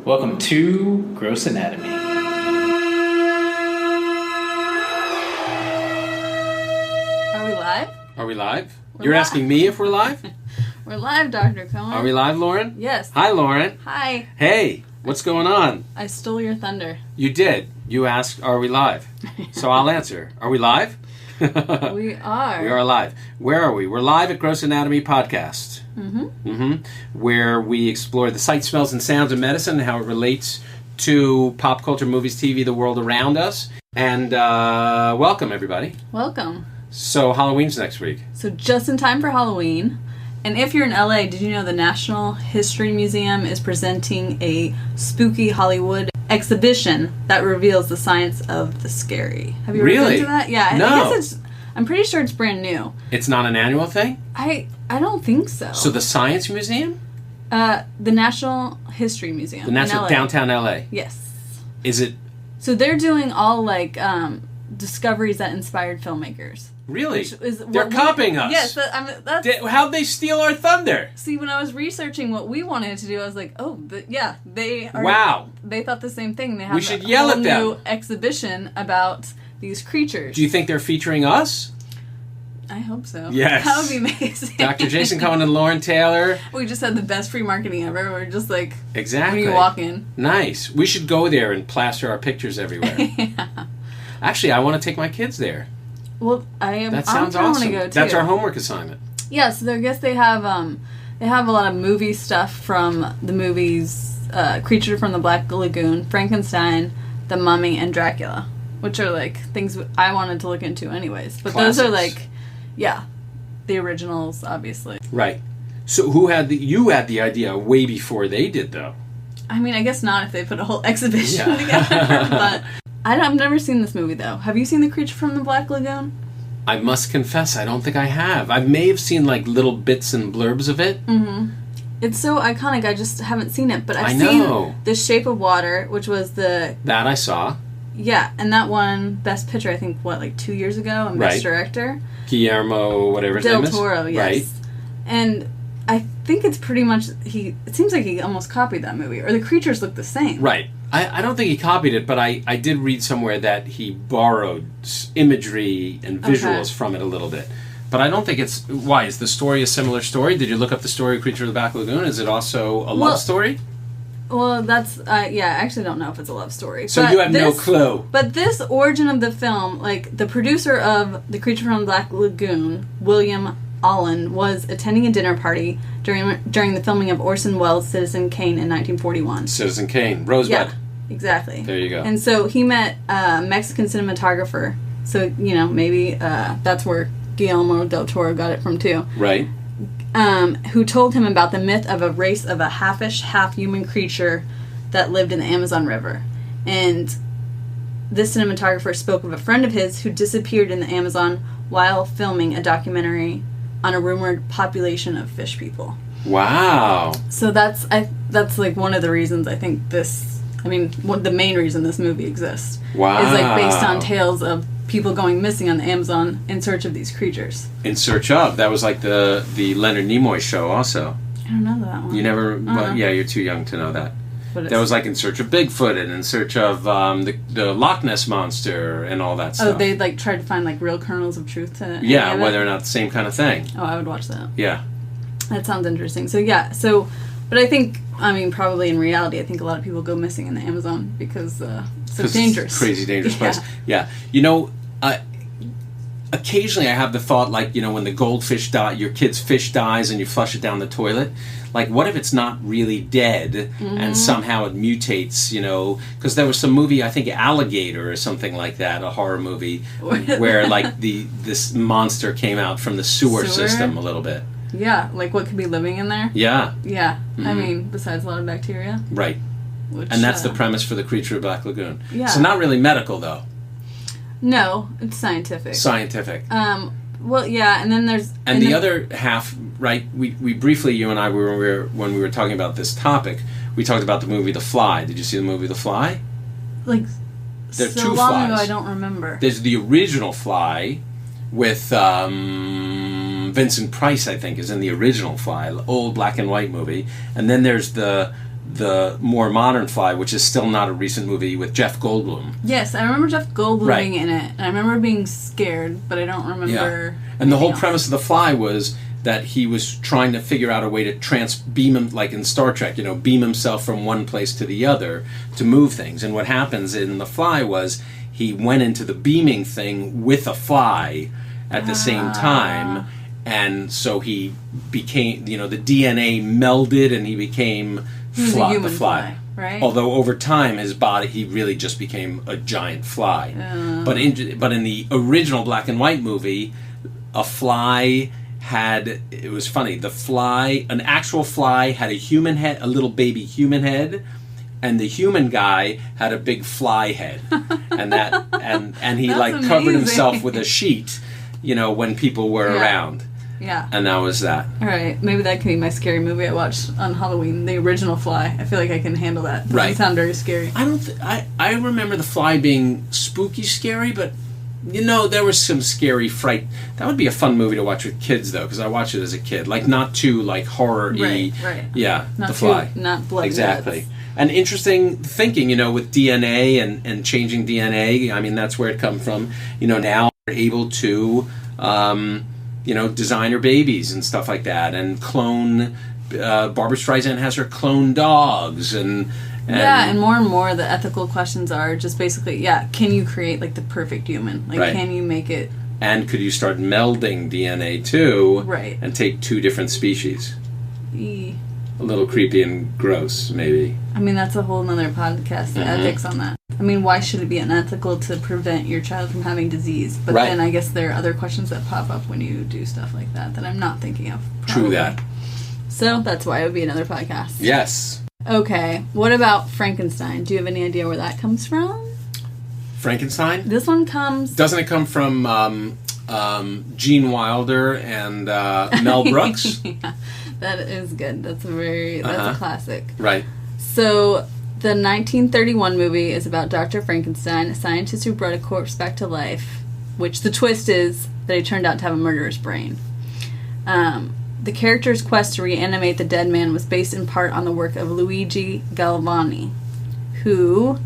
Welcome to Gross Anatomy. Are we live? Are we live? We're You're live. asking me if we're live? We're live, Dr. Cohen. Are we live, Lauren? Yes. Hi, Lauren. Hi. Hey, what's going on? I stole your thunder. You did. You asked, are we live? So I'll answer. Are we live? We are. We are live. Where are we? We're live at Gross Anatomy Podcast. Where we explore the sights, smells, and sounds of medicine and how it relates to pop culture, movies, TV, the world around us. And welcome, everybody. Welcome. So Halloween's next week. So just in time for Halloween. And if you're in LA, did you know the National History Museum is presenting a spooky Hollywood exhibition that reveals the science of the scary? Have you ever Really? been to that? Yeah. No. I guess I'm pretty sure it's brand new. It's not an annual thing? I don't think so. So the Science Museum? The National History Museum. The National in LA. Downtown LA. Yes. Is it So they're doing all discoveries that inspired filmmakers. really? Which is They're what copying us. Yes, that's. How'd they steal our thunder? See, when I was researching what we wanted to do, I was like, they are. Wow. They thought the same thing. They have We should yell at them. new exhibition about these creatures. Do you think they're featuring us? I hope so. Yes. That would be amazing. Dr. Jason Cohen and Lauren Taylor. We just had the best free marketing ever. We're just like, Exactly. when you walk in. Nice. We should go there and plaster our pictures everywhere. Yeah. Actually, I want to take my kids there. Well, I am. That sounds I awesome. want to go too. That's our homework assignment. Yeah, so I guess they have a lot of movie stuff from the movies Creature from the Black Lagoon, Frankenstein, The Mummy, and Dracula, which are like things I wanted to look into anyways. But those are Classics. like, yeah, the originals, obviously. Right. So you had the idea way before they did, though. I mean, I guess not if they put a whole exhibition Yeah. together, but I've never seen this movie though. Have you seen The Creature from the Black Lagoon? I must confess, I don't think I have. I may have seen like little bits and blurbs of it. Mm-hmm. It's so iconic. I just haven't seen it, but I've know. seen The Shape of Water, which was That I saw. Yeah, and that won Best Picture, I think, 2 years ago, and Best Right. Director? Guillermo, whatever his Del name is. Toro, yes. Right. And I think it's pretty much, it seems like he almost copied that movie, or the creatures look the same. Right. I don't think he copied it, but I did read somewhere that he borrowed imagery and visuals from it a little bit. But I don't think it's... Why? Is the story a similar story? Did you look up the story of Creature of the Black Lagoon? Is it also a love story? Well, that's, I actually don't know if it's a love story. So but you have no clue. But this origin of the film, like, the producer of The Creature from the Black Lagoon, William Allen, was attending a dinner party during the filming of Orson Welles' Citizen Kane in 1941. Citizen Kane. Rosebud. Yeah, exactly. There you go. And so he met a Mexican cinematographer. So, maybe that's where Guillermo del Toro got it from, too. Right. Who told him about the myth of a race of a half-ish, half-human creature that lived in the Amazon River. And this cinematographer spoke of a friend of his who disappeared in the Amazon while filming a documentary on a rumored population of fish people. Wow. So that's like one of the reasons I think the main reason this movie exists. Wow. Is like based on tales of people going missing on the Amazon in search of these creatures. In Search of. That was like the Leonard Nimoy show also. I don't know that one. You never... Well, yeah, you're too young to know that. That was like In Search of Bigfoot and In Search of the Loch Ness Monster and all that stuff. Oh, they like tried to find like real kernels of truth to it. Yeah, whether or not the same kind of thing. Oh, I would watch that. Yeah. That sounds interesting. So yeah, but I think, probably in reality, I think a lot of people go missing in the Amazon because it's so dangerous. It's a crazy dangerous place. Yeah. Occasionally I have the thought, like, when the goldfish your kid's fish dies and you flush it down the toilet, like, what if it's not really dead and somehow it mutates, because there was some movie, I think Alligator or something like that, a horror movie, where, like, this monster came out from the sewer system a little bit. Yeah, like what could be living in there? Yeah. Yeah. Besides a lot of bacteria. Right. And that's the premise for the Creature of Black Lagoon. Yeah. So not really medical, though. No, it's scientific. Scientific. Well, yeah, and then there's... And the other half, right, we briefly, you and I, when we were talking about this topic, we talked about the movie The Fly. Did you see the movie The Fly? Like, there are so two long flies. ago I don't remember. There's the original Fly with Vincent Price, I think, is in the original Fly, old black and white movie. And then there's the the more modern Fly, which is still not a recent movie, with Jeff Goldblum. Yes, I remember Jeff Goldblum Right. being in it, and I remember being scared, but I don't remember. And the whole anything else. premise of The Fly was that he was trying to figure out a way to beam him, like in Star Trek, beam himself from one place to the other to move things. And what happens in The Fly was he went into the beaming thing with a fly at the same time, and so he became, the DNA melded and he became He was a the human fly. fly, right? Although over time he really just became a giant fly. But in the original black and white movie, a fly it was funny, an actual fly had a human head, a little baby human head, and the human guy had a big fly head. and he That's covered amazing. himself with a sheet, when people were around. Yeah. And that was that. All right, maybe that can be my scary movie I watched on Halloween, the original Fly. I feel like I can handle that. Doesn't Right. sound very scary. I remember The Fly being spooky scary, but there was some scary fright. That would be a fun movie to watch with kids, though, because I watched it as a kid. Not too horror-y. Right. Yeah, Not The Fly. not blood. Exactly. And interesting thinking, with DNA and changing DNA. I mean, that's where it comes from. Now we're able to, design her babies and stuff like that, and clone. Barbara Streisand has her clone dogs, and and more the ethical questions are just basically, can you create the perfect human? Right. Can you make it? And could you start melding DNA too? Right. And take two different species? E- A little creepy and gross, maybe. I mean, that's a whole nother podcast, the ethics on that. I mean, why should it be unethical to prevent your child from having disease? But Right. then I guess there are other questions that pop up when you do stuff like that I'm not thinking of. True probably. that. So that's why it would be another podcast. Yes. Okay, what about Frankenstein? Do you have any idea where that comes from? Frankenstein? This one comes... Doesn't it come from Gene Wilder and Mel Brooks? Yeah, that is good. That's a classic. Right. So, the 1931 movie is about Dr. Frankenstein, a scientist who brought a corpse back to life, which the twist is that he turned out to have a murderous brain. The character's quest to reanimate the dead man was based in part on the work of Luigi Galvani, who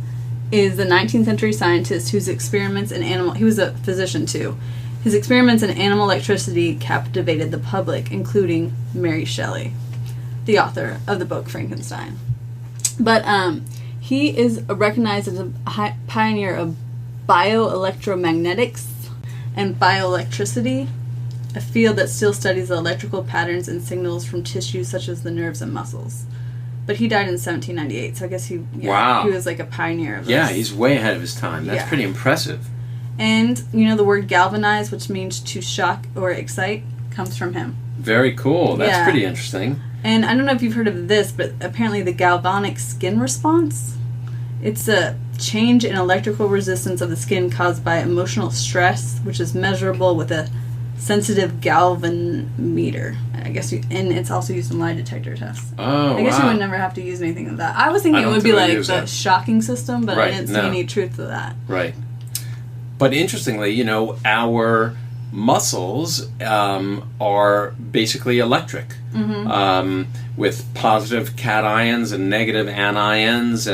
is the 19th century scientist whose experiments in he was a physician too. His experiments in animal electricity captivated the public, including Mary Shelley, the author of the book Frankenstein. But he is recognized as a pioneer of bioelectromagnetics and bioelectricity, a field that still studies the electrical patterns and signals from tissues such as the nerves and muscles. But he died in 1798, so I guess he was a pioneer of this. Yeah, he's way ahead of his time. That's pretty impressive. And, the word galvanize, which means to shock or excite, comes from him. Very cool. That's pretty interesting. And I don't know if you've heard of this, but apparently the galvanic skin response, it's a change in electrical resistance of the skin caused by emotional stress, which is measurable with a sensitive galvanometer. I guess and it's also used in lie detector tests. Oh, I guess you would never have to use anything of that. I was thinking it would be like the shocking system, but I didn't see any truth to that. Right. But interestingly, our muscles are basically electric, with positive cations and negative anions,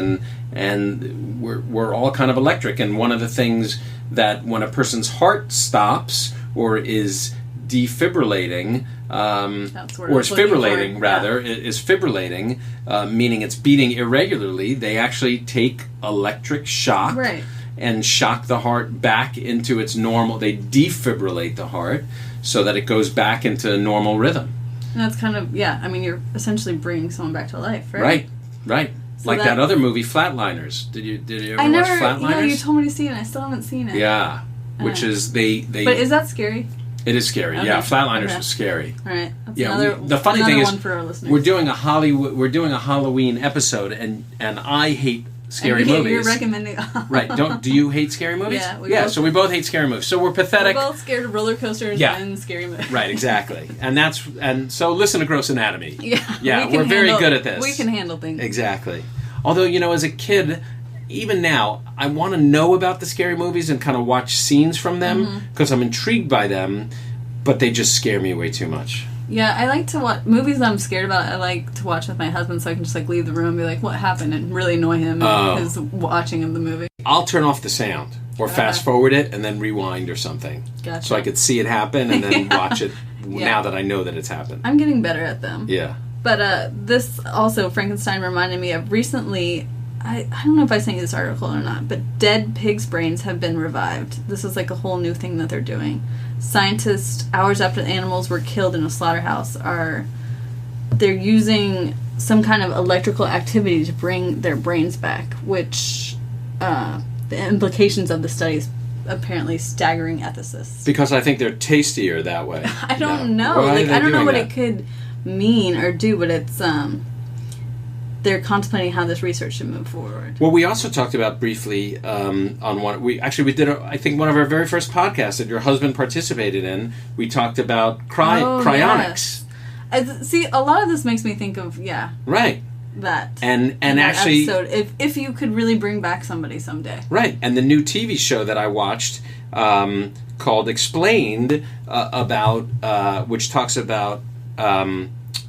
and we're all kind of electric. And one of the things that when a person's heart stops or is defibrillating, or is fibrillating rather, is fibrillating, meaning it's beating irregularly, they actually take electric shock. Right. And shock the heart back into its normal. They defibrillate the heart so that it goes back into normal rhythm. And that's kind of you're essentially bringing someone back to life, right? Right. So like that other movie, Flatliners. Did you ever watch Flatliners? Yeah, you told me to see it. I still haven't seen it. Yeah, which is they. But is that scary? It is scary. Okay. Yeah, Flatliners was scary. All right. That's the funny thing is, for our listeners. we're doing a Halloween episode, and I hate scary movies. You're recommending. Right. Do you hate scary movies? Yeah. So we both hate scary movies. So we're pathetic. We're both scared of roller coasters and scary movies. Right. Exactly. And so listen to Gross Anatomy. Yeah. We're very good at this. We can handle things. Exactly. Although as a kid, even now, I want to know about the scary movies and kind of watch scenes from them because I'm intrigued by them, but they just scare me way too much. Yeah, I like to watch movies that I'm scared about. I like to watch with my husband so I can just like leave the room and be like, what happened? And really annoy him in his watching of the movie. I'll turn off the sound or fast forward it and then rewind or something. Gotcha. So I could see it happen and then watch it now that I know that it's happened. I'm getting better at them. Yeah. But this also, Frankenstein reminded me of recently, I don't know if I sent you this article or not, but dead pigs' brains have been revived. This is like a whole new thing that they're doing. Scientists, hours after the animals were killed in a slaughterhouse, they're using some kind of electrical activity to bring their brains back, which the implications of the study is apparently staggering ethicists. Because I think they're tastier that way. I don't know. Like, I don't know what it could mean or do, but it's they're contemplating how this research should move forward. Well, we also talked about briefly on one. We did. I think one of our very first podcasts that your husband participated in. We talked about cryonics. Yeah. See, a lot of this makes me think of right. That and actually, episode, if you could really bring back somebody someday, right? And the new TV show that I watched called Explained which talks about.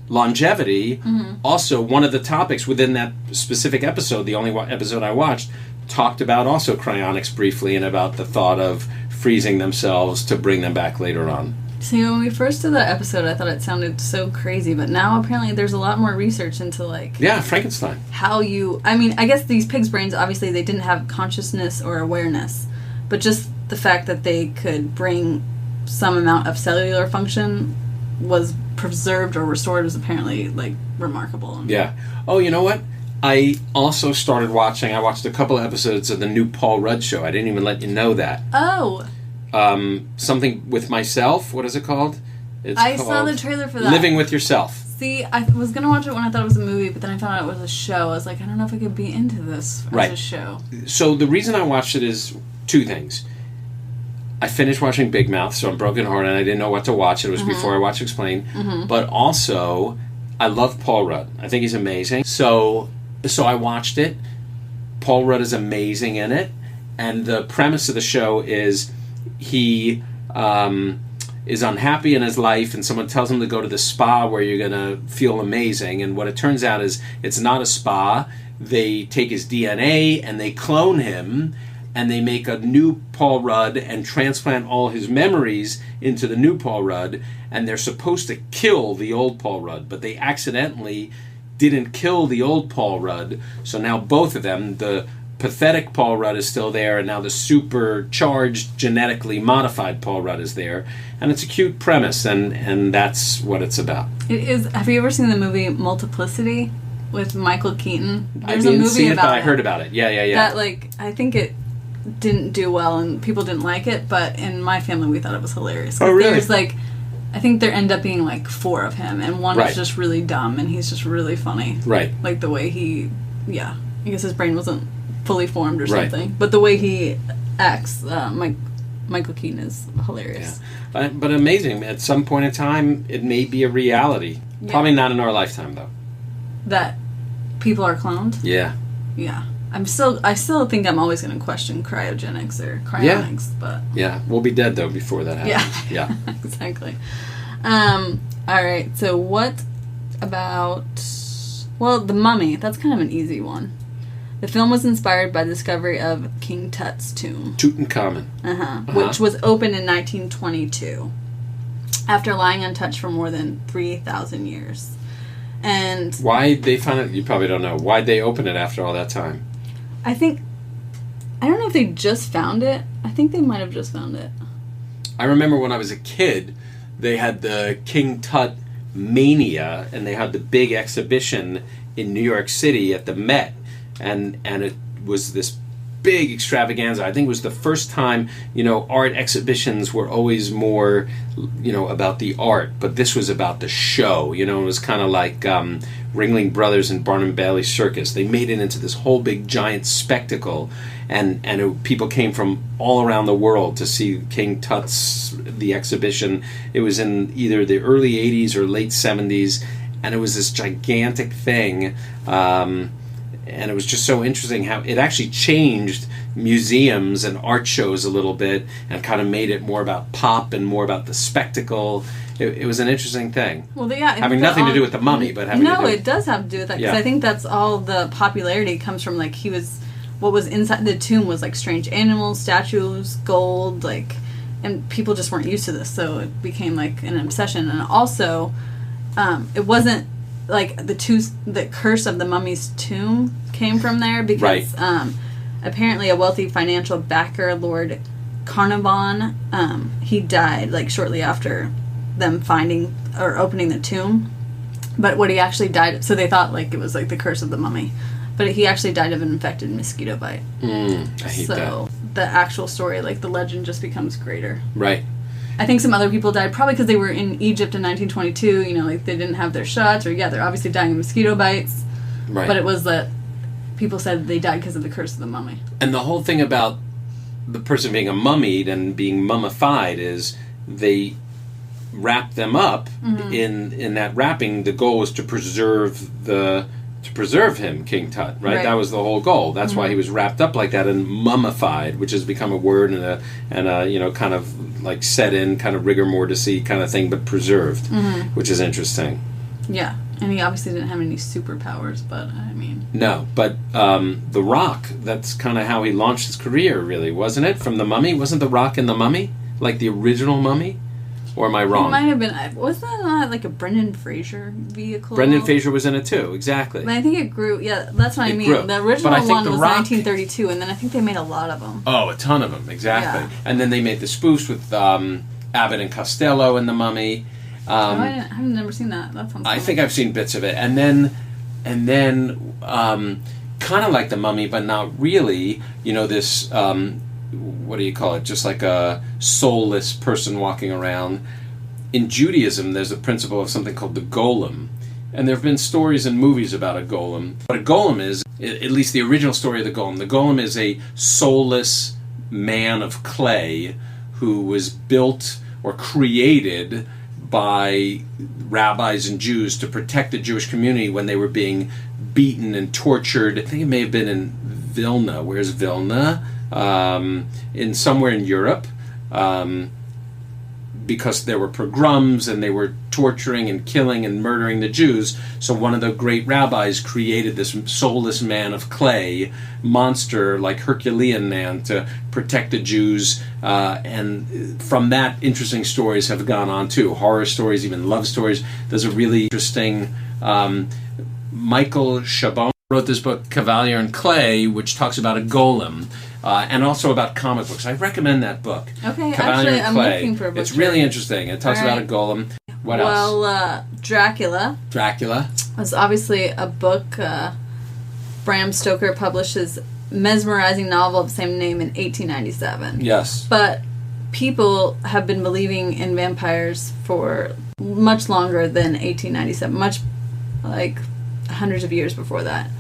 Longevity. Mm-hmm. Also, one of the topics within that specific episode, the only episode I watched, talked about also cryonics briefly and about the thought of freezing themselves to bring them back later on. See, when we first did that episode, I thought it sounded so crazy, but now apparently there's a lot more research into Frankenstein. I guess these pigs' brains, obviously they didn't have consciousness or awareness, but just the fact that they could bring some amount of cellular function was preserved or restored was apparently remarkable. Yeah. Oh, you know what? I also started watching. I watched a couple of episodes of the new Paul Rudd show. I didn't even let you know that. Oh. Something with myself. What is it called? I saw the trailer for that. Living with Yourself. See, I was gonna watch it when I thought it was a movie, but then I found out it was a show. I was like, I don't know if I could be into this as a show. So the reason I watched it is two things. I finished watching Big Mouth, so I'm brokenhearted and I didn't know what to watch. It was before I watched Explain. Mm-hmm. But also, I love Paul Rudd. I think he's amazing. So I watched it. Paul Rudd is amazing in it. And the premise of the show is he is unhappy in his life and someone tells him to go to the spa where you're going to feel amazing. And what it turns out is it's not a spa. They take his DNA and they clone him. And they make a new Paul Rudd and transplant all his memories into the new Paul Rudd, and they're supposed to kill the old Paul Rudd, but they accidentally didn't kill the old Paul Rudd, so now both of them, the pathetic Paul Rudd is still there, and now the supercharged, genetically modified Paul Rudd is there, and it's a cute premise, and that's what it's about. It is. Have you ever seen the movie Multiplicity with Michael Keaton? There's a movie see it, but I heard about it. Yeah. That, I think it didn't do well and people didn't like it, but in my family we thought it was hilarious. Oh, really? There's I think there end up being 4 of him, and one is just really dumb and he's just really funny. Right. Like the way he, I guess his brain wasn't fully formed or something, but the way he acts, Michael Keaton is hilarious. Yeah. But amazing. At some point in time, it may be a reality. Yeah. Probably not in our lifetime, though. That people are cloned? Yeah. Yeah. I still think I'm always going to question cryogenics or cryonics, but... Yeah, we'll be dead, though, before that happens. Yeah. Exactly. All right, so what about... Well, The Mummy. That's kind of an easy one. The film was inspired by the discovery of King Tut's tomb. Tutankhamun. Which was opened in 1922, after lying untouched for more than 3,000 years. And... Why they found it... You probably don't know. Why'd they open it after all that time? I don't know if they just found it. I think they might have just found it. I remember when I was a kid, they had the King Tut Mania, and they had the big exhibition in New York City at the Met, and it was this big extravaganza. I think it was the first time, art exhibitions were always more, about the art, but this was about the show. It was kind of like Ringling Brothers and Barnum Bailey Circus. They made it into this whole big giant spectacle, and people came from all around the world to see King Tut's, the exhibition. It was in either the early 80s or late 70s, and it was this gigantic thing. and it was just so interesting how it actually changed museums and art shows a little bit and kind of made it more about pop and more about the spectacle. It was an interesting thing. Well, yeah, having nothing to do with the mummy, but having no, it does have to do with that, because I think that's all the popularity comes from. Like, what was inside the tomb was like strange animals, statues, gold, like, and people just weren't used to this, so it became like an obsession. And also, it wasn't like the curse of the mummy's tomb came from there, because apparently a wealthy financial backer, Lord Carnarvon, he died like shortly after them finding or opening the tomb. But what he actually died, so they thought like it was like the curse of the mummy, but he actually died of an infected mosquito bite. I hate that. The actual story, like the legend, just becomes greater. Right. I think some other people died probably because they were in Egypt in 1922. You know, like they didn't have their shots, or they're obviously dying of mosquito bites. Right. But it was that people said they died because of the curse of the mummy. And the whole thing about the person being mummied and being mummified is they wrap them up in that wrapping. The goal was to preserve him, King Tut, right? That was the whole goal. That's why he was wrapped up like that and mummified, which has become a word and a kind of like set in kind of rigor mortis-y kind of thing, but preserved, which is interesting. Yeah, and he obviously didn't have any superpowers, but I mean... No, but The Rock, that's kind of how he launched his career, really, wasn't it? From The Mummy? Wasn't The Rock in The Mummy? Like the original Mummy? Or am I wrong? It might have been. Wasn't that not like a Brendan Fraser vehicle? Brendan Fraser was in it too, exactly. But I think it grew. Yeah, that's what I mean. Grew. The original one was 1932, and then I think they made a lot of them. Oh, a ton of them, exactly. Yeah. And then they made the spoofs with Abbott and Costello in The Mummy. I've never seen that. That sounds. I think I've seen bits of it, and then kind of like The Mummy, but not really. You know, this. What do you call it? Just like a soulless person walking around. In Judaism, there's a principle of something called the golem. And there have been stories and movies about a golem. What a golem is, at least the original story of the golem is a soulless man of clay who was built or created by rabbis and Jews to protect the Jewish community when they were being beaten and tortured. I think it may have been in Vilna. Where's Vilna? In somewhere in Europe, because there were pogroms and they were torturing and killing and murdering the Jews. So one of the great rabbis created this soulless man of clay monster, like Herculean man, to protect the Jews. And from that, interesting stories have gone on too. Horror stories, even love stories. There's a really interesting Michael Chabon wrote this book, Cavalier and Clay, which talks about a golem. And also about comic books. I recommend that book. Okay, Cavalier actually, and Clay. I'm looking for a book. It's really interesting. It talks about a golem. What else? Well, Dracula. Dracula was obviously a book. Bram Stoker published his mesmerizing novel of the same name in 1897. Yes. But people have been believing in vampires for much longer than 1897. Much, like, hundreds of years before that.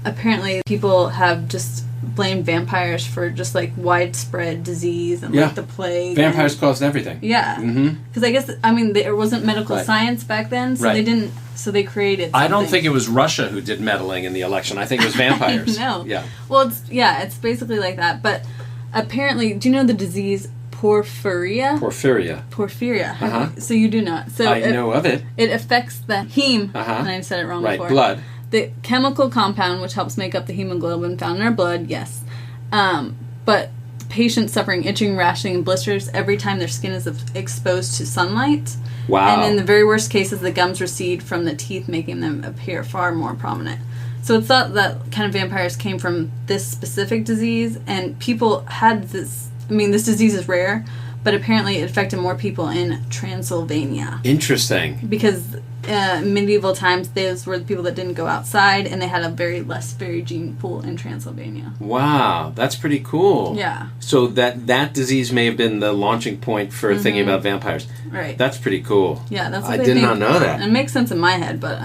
Apparently, people have just blamed vampires for just like widespread disease and like the plague. Vampires caused everything. Yeah. Because I guess, there wasn't medical science back then, so they didn't, so they created something. I don't think it was Russia who did meddling in the election. I think it was vampires. No. Yeah. Well, it's basically like that. But apparently, do you know the disease porphyria? Porphyria. So you do not. So I know of it. It affects the heme, and I said it wrong before. Blood. The chemical compound which helps make up the hemoglobin found in our blood, yes. But patients suffering itching, rashing, and blisters every time their skin is exposed to sunlight. Wow. And in the very worst cases, the gums recede from the teeth, making them appear far more prominent. So it's thought that kind of vampires came from this specific disease, and people had this... this disease is rare, but apparently it affected more people in Transylvania. Interesting. Because medieval times, those were the people that didn't go outside, and they had a less berry gene pool in Transylvania. Wow, that's pretty cool. Yeah. So that disease may have been the launching point for thinking about vampires. Right. That's pretty cool. Yeah, that's what I did not know that. And it makes sense in my head, but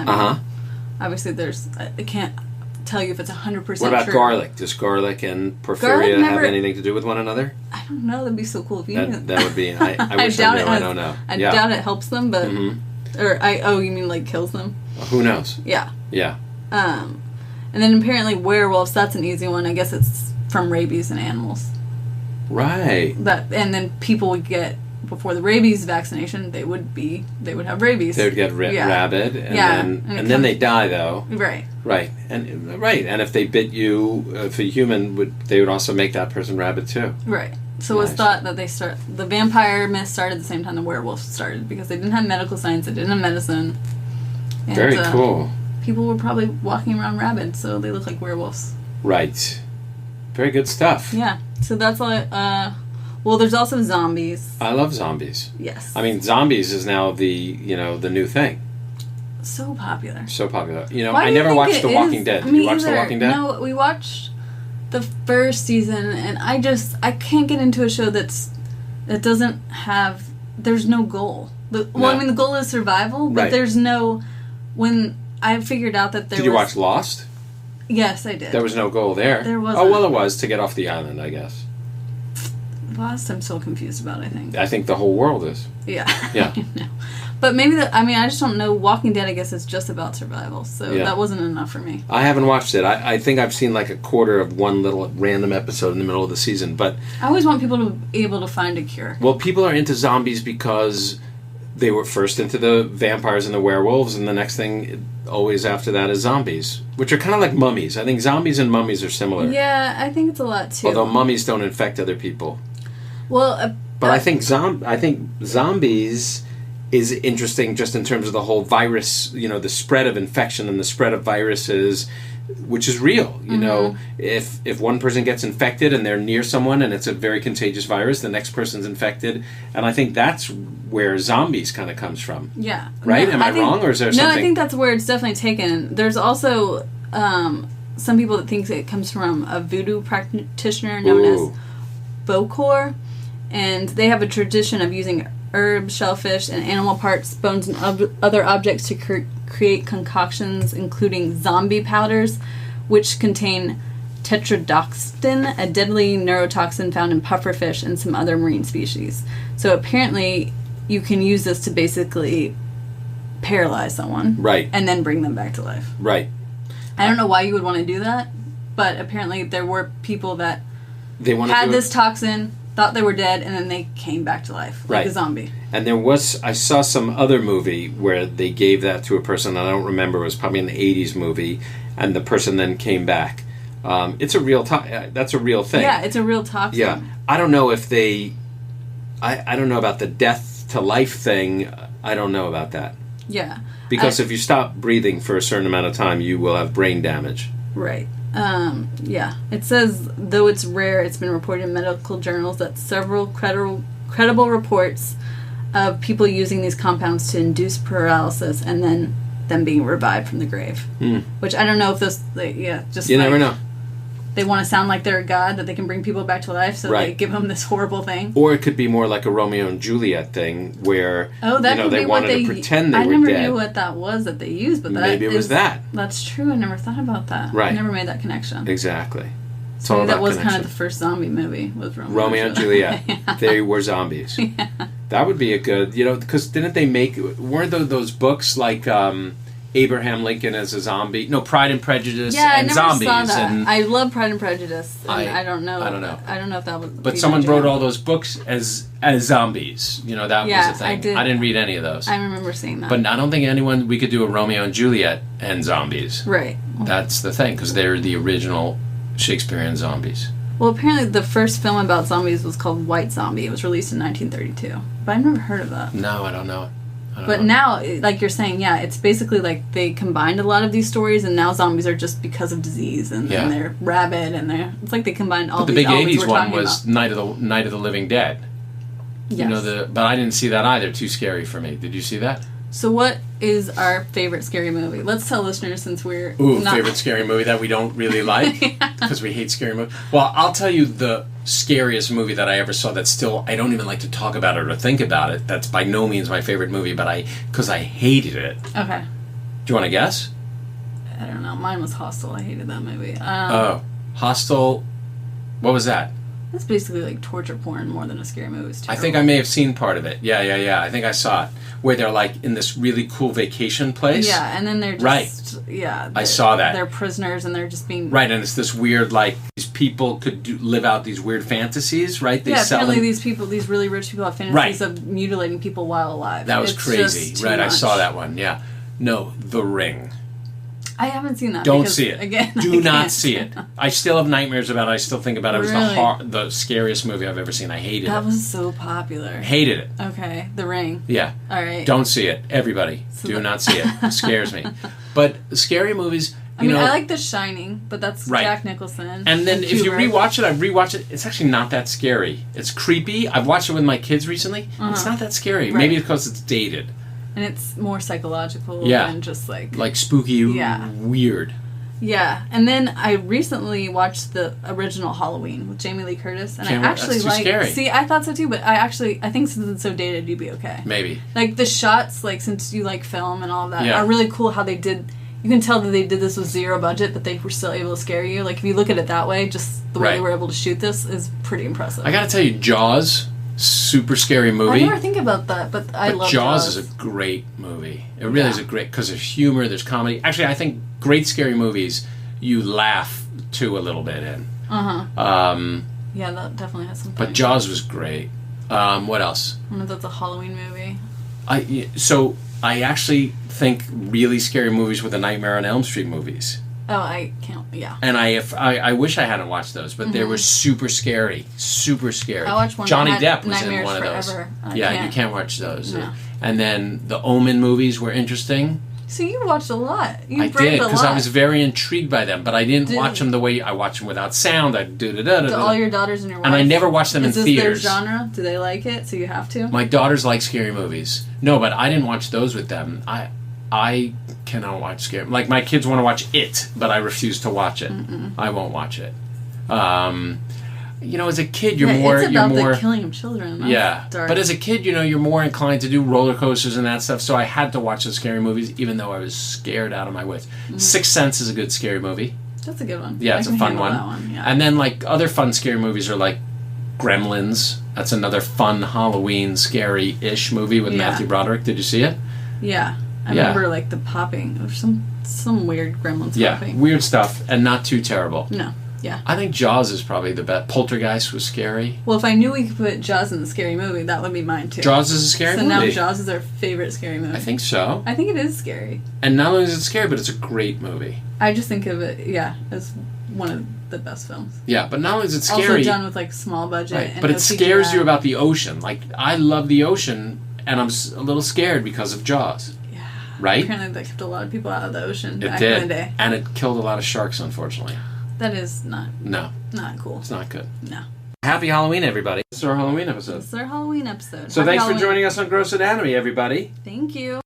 obviously I can't tell you if it's 100% true. What about garlic? Does garlic and porphyria have anything to do with one another? I don't know. That'd be so cool if you knew. That would be... I wish I knew. I don't know. I doubt it helps them, but... Or, you mean like kills them? Who knows? Yeah. Yeah. And then apparently werewolves, that's an easy one. I guess it's from rabies in animals. Right. And then people would get, before the rabies vaccination, they would have rabies. They would get rabid, and then they die though. Right. Right. And if they bit you, if a human they would also make that person rabid too. Right. So Nice. It was thought that the vampire myth started at the same time the werewolf started, because they didn't have medical science, they didn't have medicine. And, Very cool. People were probably walking around rabid, so they look like werewolves. Right. Very good stuff. Yeah. So that's all. Well, there's also zombies. I love zombies. Yes. I mean, zombies is now the new thing. So popular. So popular. Why I do you never think watched it The Walking is? Dead. Did Me you watch The either. Walking Dead? No, we watched the first season, and I can't get into a show that doesn't have. There's no goal. I mean, the goal is survival, but Right. there's no. When I figured out that there Did you watch Lost? Yes, I did. There was no goal there. There wasn't. Oh, well, it was to get off the island, I guess. Lost, I'm so confused about, I think. I think the whole world is. Yeah. Yeah. I know. But maybe I just don't know. Walking Dead, I guess, is just about survival, so Yeah. that wasn't enough for me. I haven't watched it. I think I've seen like a quarter of one little random episode in the middle of the season. But, I always want people to be able to find a cure. well, people are into zombies because they were first into the vampires and the werewolves, and the next thing always after that is zombies, which are kind of like mummies. I think zombies and mummies are similar. Yeah, I think it's a lot, too. Although mummies don't infect other people. Well, But I think zombies is interesting just in terms of the whole virus, the spread of infection and the spread of viruses, which is real. You know, if one person gets infected and they're near someone and it's a very contagious virus, the next person's infected. And I think that's where zombies kind of comes from. Yeah. Right? No, Am I wrong, or is there No, something? I think that's where it's definitely taken. There's also some people that think it comes from a voodoo practitioner known Ooh. as Bokor. And they have a tradition of using herbs, shellfish, and animal parts, bones, and other objects to create concoctions, including zombie powders, which contain tetrodotoxin, a deadly neurotoxin found in pufferfish and some other marine species. So apparently, you can use this to basically paralyze someone, Right. and then bring them back to life. Right. I don't know why you would want to do that, but apparently there were people that They want to had do this it. toxin, thought they were dead, and then they came back to life, like Right. a zombie. And I saw some other movie where they gave that to a person, and I don't remember, it was probably an 80s movie, and the person then came back. It's a real, that's a real thing. Yeah, it's a real toxin. Yeah. I don't know if I don't know about the death to life thing. I don't know about that. Yeah. Because if you stop breathing for a certain amount of time, you will have brain damage. Right. Yeah. It says, though it's rare, it's been reported in medical journals that several credible reports of people using these compounds to induce paralysis and then them being revived from the grave. Which I don't know if this, just You never know. They want to sound like they're a god, that they can bring people back to life, so they Right. give them this horrible thing. Or it could be more like a Romeo and Juliet thing, where Oh, that could they be what wanted they to pretend they I were never dead. knew what that was that they used, but that Maybe it was that. That's true. I never thought about that. Right. I never made that connection. Exactly. It's So all maybe that about was kind of connection. the first zombie movie, was Romeo and Juliet. They were zombies. Yeah. That would be a good, because didn't they weren't those books like Abraham Lincoln as a zombie? No, Pride and Prejudice Yeah, I and never zombies. saw that. And I love Pride and Prejudice, and I I don't know. I don't know. I don't know if that was. But someone wrote all those books as zombies. That Yeah, was a thing. I did. Didn't read any of those. I remember seeing that. But I don't think we could do a Romeo and Juliet and zombies. Right. That's the thing, because they're the original Shakespearean zombies. Well, apparently the first film about zombies was called White Zombie. It was released in 1932. But I've never heard of that. No, I don't know it. But now, like you're saying, yeah, it's basically like they combined a lot of these stories, and now zombies are just because of disease, and they're rabid, and it's like they combined all But the these big elements 80s we're one talking was about. Night of the Living Dead. Yes. But I didn't see that either. Too scary for me. Did you see that? So what is our favorite scary movie? Let's tell listeners, since we're Favorite scary movie that we don't really like because we hate scary movies. Well, I'll tell you the scariest movie that I ever saw that still I don't even like to talk about it or think about it. That's by no means my favorite movie, but because I hated it. Okay. Do you want to guess? I don't know. Mine was Hostel. I hated that movie. Hostel. What was that? That's basically like torture porn more than a scary movie. I think I may have seen part of it. Yeah. I think I saw it. Where they're like in this really cool vacation place. Yeah, and then they're just... Right. Yeah. I saw that. They're prisoners and they're just being... Right, and it's this weird, like, these people could live out these weird fantasies, right? They sell apparently them. these really rich people have fantasies of mutilating people while alive. That was it's crazy. Right, much. I saw that one, yeah. No, The Ring. I haven't seen that. Don't because, see it. Again, Do not see it. I still have nightmares about it. I still think about it. It was Really? the scariest movie I've ever seen. I hated it. That was so popular. Hated it. Okay, The Ring. Yeah. All right. Don't see it. Everybody, do not see it. It scares me. But scary movies, you know... I like The Shining, but that's Jack Nicholson. And then if you Kubrick. rewatch it, I rewatch it. It's actually not that scary. It's creepy. I've watched it with my kids recently. It's not that scary. Right. Maybe because it's dated. And it's more psychological than just like spooky, weird. Yeah, and then I recently watched the original Halloween with Jamie Lee Curtis, and I actually that's too scary. See, I thought so too, but I think since it's so dated, you'd be okay. Maybe. Like the shots, like since you like film and all of that, Yeah. are really cool. How they did. You can tell that they did this with zero budget, but they were still able to scare you. Like if you look at it that way, just the way they were able to shoot this is pretty impressive. I gotta tell you, Jaws, super scary movie. I never think about that, but I love Jaws. Jaws is a great movie. It really is a great, because there's humor, there's comedy. Actually, I think great scary movies you laugh to a little bit in. Yeah, that definitely has some. But Jaws was great. What else? I don't know if that's a Halloween movie. I actually think really scary movies were the Nightmare on Elm Street movies. Oh, I can't. Yeah. And I wish I hadn't watched those, but they were super scary. Super scary. I watched one. Johnny that Depp had was in Nightmares one of Forever. those. You can't watch those. No. And then the Omen movies were interesting. So you watched a lot. I did, because I was very intrigued by them, but I didn't watch them the way I watch them without sound. Do all your daughters and your wife? And I never watched them in theaters. Is this their genre? Do they like it? So you have to? My daughters like scary movies. No, but I didn't watch those with them. I cannot watch scary. Like my kids want to watch It, but I refuse to watch it. I won't watch it. As a kid, you're more. It's about the killing of children. That's dark. But as a kid, you're more inclined to do roller coasters and that stuff. So I had to watch the scary movies, even though I was scared out of my wits. Sixth Sense is a good scary movie. That's a good one. Yeah, it's a fun one. That one. Yeah. And then like other fun scary movies are like Gremlins. That's another fun Halloween scary-ish movie with Matthew Broderick. Did you see it? Yeah. I remember like the popping of some weird gremlins popping. Yeah, weird stuff and not too terrible. No. Yeah. I think Jaws is probably the best. Poltergeist was scary. Well, if I knew we could put Jaws in the scary movie, that would be mine too. Jaws is a scary movie? So now Jaws is our favorite scary movie. I think so. I think it is scary. And not only is it scary, but it's a great movie. I just think of it, as one of the best films. Yeah, but not only is it scary... Also done with like small budget. Right, and but no it scares CGI. you about the ocean. Like, I love the ocean, and I'm a little scared because of Jaws. Yeah. Right? Apparently that kept a lot of people out of the ocean back did. in the day. And it killed a lot of sharks, unfortunately. That is not cool. It's not good. No. Happy Halloween, everybody. This is our Halloween episode. This is our Halloween episode. So Happy thanks Halloween. for joining us on Gross Anatomy, everybody. Thank you.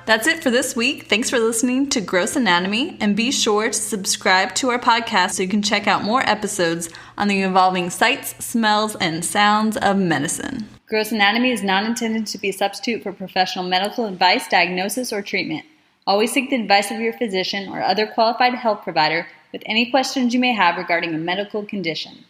That's it for this week. Thanks for listening to Gross Anatomy, and be sure to subscribe to our podcast so you can check out more episodes on the evolving sights, smells, and sounds of medicine. Gross Anatomy is not intended to be a substitute for professional medical advice, diagnosis, or treatment. Always seek the advice of your physician or other qualified health provider with any questions you may have regarding a medical condition.